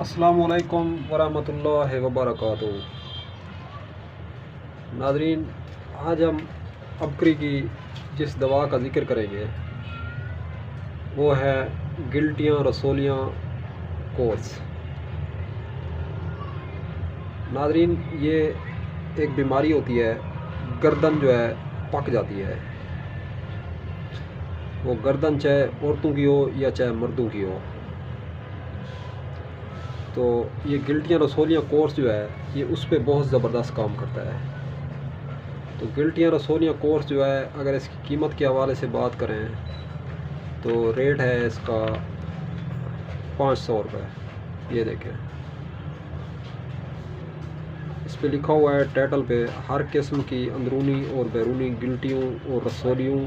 السلام علیکم ورحمۃ اللہ وبرکاتہ۔ ناظرین، آج ہم ابکری کی جس دوا کا ذکر کریں گے وہ ہے گلٹیاں رسولیاں کورس۔ ناظرین، یہ ایک بیماری ہوتی ہے، گردن جو ہے پک جاتی ہے، وہ گردن چاہے عورتوں کی ہو یا چاہے مردوں کی ہو۔ تو یہ گلٹیاں رسولیاں کورس جو ہے یہ اس پہ بہت زبردست کام کرتا ہے۔ تو گلٹیاں رسولیاں کورس جو ہے، اگر اس کی قیمت کے حوالے سے بات کریں تو ریٹ ہے اس کا 500 روپے۔ یہ دیکھیں، اس پہ لکھا ہوا ہے ٹائٹل پہ، ہر قسم کی اندرونی اور بیرونی گلٹیوں اور رسولیوں،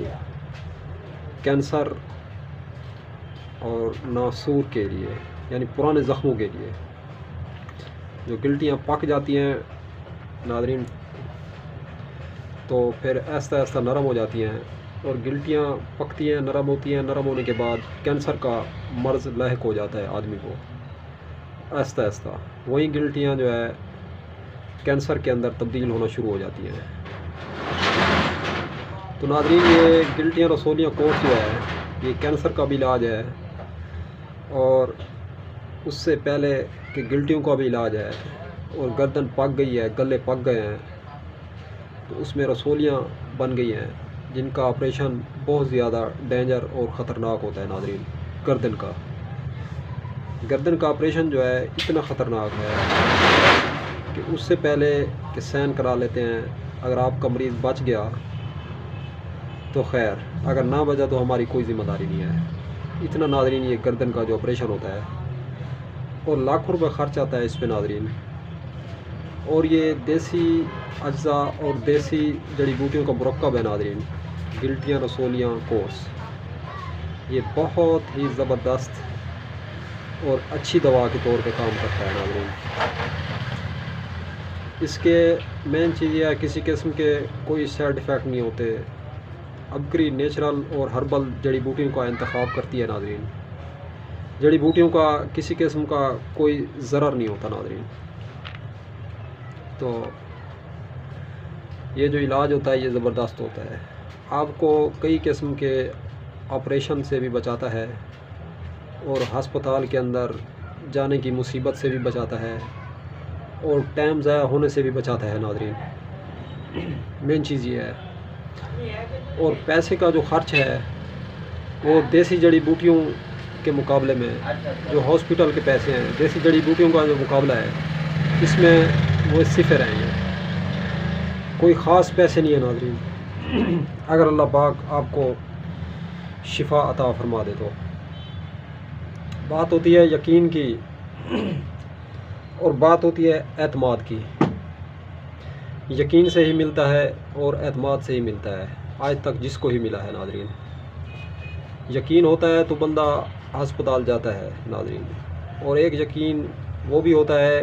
کینسر اور ناسور کے لیے، یعنی پرانے زخموں کے لیے۔ جو گلٹیاں پک جاتی ہیں ناظرین تو پھر آہستہ آہستہ نرم ہو جاتی ہیں، اور گلٹیاں پکتی ہیں، نرم ہوتی ہیں، نرم ہونے کے بعد کینسر کا مرض لاحق ہو جاتا ہے آدمی کو آہستہ آہستہ۔ وہیں گلٹیاں جو ہے کینسر کے اندر تبدیل ہونا شروع ہو جاتی ہیں۔ تو ناظرین، یہ گلٹیاں رسولیاں کورس جو ہے یہ کینسر کا بھی علاج ہے، اور اس سے پہلے کہ گلٹیوں کا بھی علاج ہے، اور گردن پک گئی ہے، گلے پک گئے ہیں تو اس میں رسولیاں بن گئی ہیں جن کا آپریشن بہت زیادہ ڈینجر اور خطرناک ہوتا ہے۔ ناظرین، گردن کا آپریشن جو ہے اتنا خطرناک ہے کہ اس سے پہلے کہ سین کرا لیتے ہیں۔ اگر آپ کا مریض بچ گیا تو خیر، اگر نہ بچا تو ہماری کوئی ذمہ داری نہیں ہے۔ اتنا ناظرین یہ گردن کا جو آپریشن ہوتا ہے، اور لاکھوں روپے خرچ آتا ہے اس پہ ناظرین۔ اور یہ دیسی اجزاء اور دیسی جڑی بوٹیوں کا مرکب ہے ناظرین، گلٹیاں رسولیاں کورس۔ یہ بہت ہی زبردست اور اچھی دوا کے طور پہ کام کرتا ہے ناظرین۔ اس کے مین چیز یہ ہے، کسی قسم کے کوئی سائیڈ ایفیکٹ نہیں ہوتے۔ ابکری نیچرل اور ہربل جڑی بوٹیوں کا انتخاب کرتی ہے ناظرین۔ جڑی بوٹیوں کا کسی قسم کا کوئی ضرر نہیں ہوتا ناظرین۔ تو یہ جو علاج ہوتا ہے یہ زبردست ہوتا ہے، آپ کو کئی قسم کے آپریشن سے بھی بچاتا ہے، اور ہسپتال کے اندر جانے کی مصیبت سے بھی بچاتا ہے، اور ٹائم ضائع ہونے سے بھی بچاتا ہے ناظرین۔ مین چیز یہ ہے، اور پیسے کا جو خرچ ہے وہ دیسی جڑی بوٹیوں کے مقابلے میں، جو ہاسپٹل کے پیسے ہیں، دیسی جڑی بوٹیوں کا جو مقابلہ ہے اس میں وہ صفر ہیں۔ یہ کوئی خاص پیسے نہیں ہے ناظرین، اگر اللہ پاک آپ کو شفا عطا فرما دے تو۔ بات ہوتی ہے یقین کی، اور بات ہوتی ہے اعتماد کی۔ یقین سے ہی ملتا ہے اور اعتماد سے ہی ملتا ہے، آج تک جس کو ہی ملا ہے ناظرین۔ یقین ہوتا ہے تو بندہ ہسپتال جاتا ہے ناظرین، اور ایک یقین وہ بھی ہوتا ہے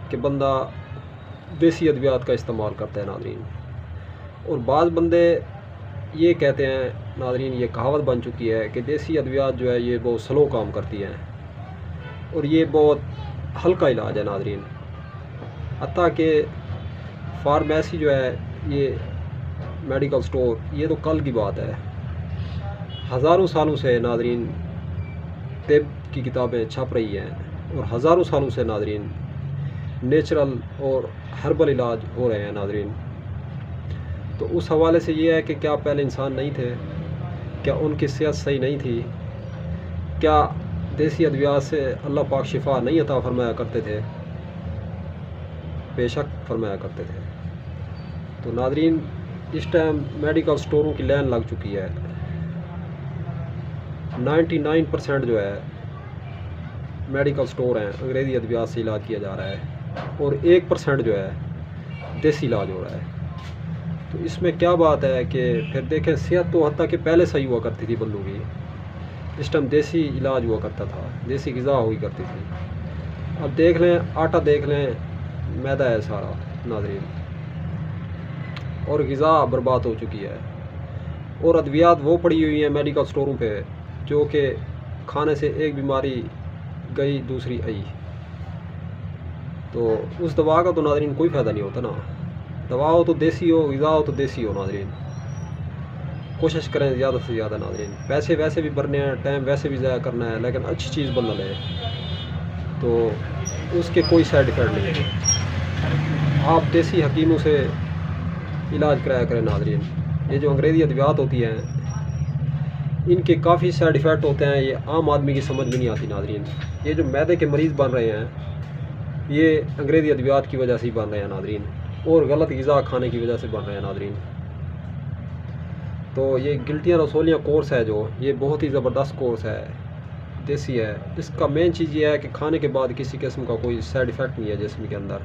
کہ بندہ دیسی ادویات کا استعمال کرتا ہے ناظرین۔ اور بعض بندے یہ کہتے ہیں ناظرین، یہ کہاوت بن چکی ہے کہ دیسی ادویات جو ہے یہ بہت سلو کام کرتی ہیں، اور یہ بہت ہلکا علاج ہے ناظرین۔ حتیٰ کہ فارمیسی جو ہے، یہ میڈیکل سٹور، یہ تو کل کی بات ہے۔ ہزاروں سالوں سے ناظرین طب کی کتابیں چھپ رہی ہیں، اور ہزاروں سالوں سے ناظرین نیچرل اور ہربل علاج ہو رہے ہیں ناظرین۔ تو اس حوالے سے یہ ہے کہ کیا پہلے انسان نہیں تھے؟ کیا ان کی صحت صحیح نہیں تھی؟ کیا دیسی ادویات سے اللہ پاک شفا نہیں عطا فرمایا کرتے تھے؟ بے شک فرمایا کرتے تھے۔ تو ناظرین، اس ٹائم میڈیکل سٹوروں کی لائن لگ چکی ہے۔ 99% جو ہے میڈیکل سٹور ہیں، انگریزی ادویات سے علاج کیا جا رہا ہے، اور 1% جو ہے دیسی علاج ہو رہا ہے۔ تو اس میں کیا بات ہے کہ پھر دیکھیں، صحت تو حتیٰ کہ پہلے صحیح ہوا کرتی تھی بندوں کی، اس ٹائم دیسی علاج ہوا کرتا تھا، دیسی غذا ہوئی کرتی تھی۔ اب دیکھ لیں، آٹا دیکھ لیں، میدا ہے سارا ناظرین، اور غذا برباد ہو چکی ہے، اور ادویات وہ پڑی ہوئی ہیں میڈیکل سٹوروں پہ جو کہ کھانے سے ایک بیماری گئی دوسری آئی۔ تو اس دوا کا تو ناظرین کوئی فائدہ نہیں ہوتا نا. دوا ہو تو دیسی ہو، غذا ہو تو دیسی ہو ناظرین. کوشش کریں زیادہ سے زیادہ ناظرین. پیسے ویسے بھی بھرنے ہیں، ٹائم ویسے بھی ضائع کرنا ہے، لیکن اچھی چیز بندہ لے تو اس کے کوئی سائیڈ ایفیکٹ نہیں ہے. آپ دیسی حکیموں سے علاج کرایا کریں ناظرین. یہ جو انگریزی ادویات ہوتی ہیں ان کے کافی سائیڈ ایفیکٹ ہوتے ہیں، یہ عام آدمی کی سمجھ میں نہیں آتی ناظرین. یہ جو معدے کے مریض بن رہے ہیں یہ انگریزی ادویات کی وجہ سے ہی بن رہے ہیں ناظرین، اور غلط غذا کھانے کی وجہ سے بن رہے ہیں ناظرین. تو یہ گلٹیاں رسولیاں کورس ہے جو یہ بہت ہی زبردست کورس ہے، دیسی ہے. اس کا مین چیز یہ ہے کہ کھانے کے بعد کسی قسم کا کوئی سائیڈ ایفیکٹ نہیں ہے جسم کے اندر.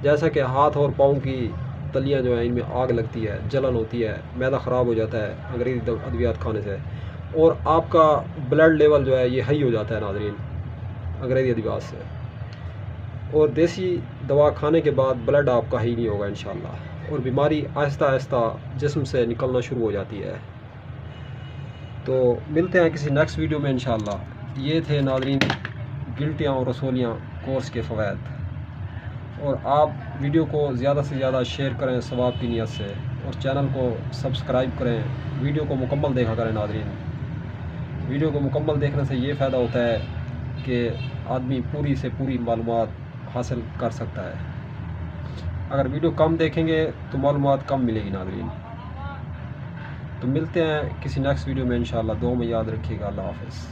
جیسا کہ ہاتھ اور پاؤں کی تلیاں جو ہیں ان میں آگ لگتی ہے، جلن ہوتی ہے، معدہ خراب ہو جاتا ہے انگریزی ادویات کھانے سے، اور آپ کا بلڈ لیول جو ہے یہ ہائی ہو جاتا ہے ناظرین انگریزی ادویات سے. اور دیسی دوا کھانے کے بعد بلڈ آپ کا ہائی نہیں ہوگا انشاءاللہ، اور بیماری آہستہ آہستہ جسم سے نکلنا شروع ہو جاتی ہے. تو ملتے ہیں کسی نیکسٹ ویڈیو میں انشاءاللہ. یہ تھے ناظرین گلٹیاں اور رسولیاں کورس کے فوائد. اور آپ ویڈیو کو زیادہ سے زیادہ شیئر کریں ثواب کی نیت سے، اور چینل کو سبسکرائب کریں. ویڈیو کو مکمل دیکھا کریں ناظرین. ویڈیو کو مکمل دیکھنے سے یہ فائدہ ہوتا ہے کہ آدمی پوری سے پوری معلومات حاصل کر سکتا ہے. اگر ویڈیو کم دیکھیں گے تو معلومات کم ملے گی ناظرین. تو ملتے ہیں کسی نیکسٹ ویڈیو میں انشاءاللہ. دعا میں یاد رکھیے گا. اللہ حافظ.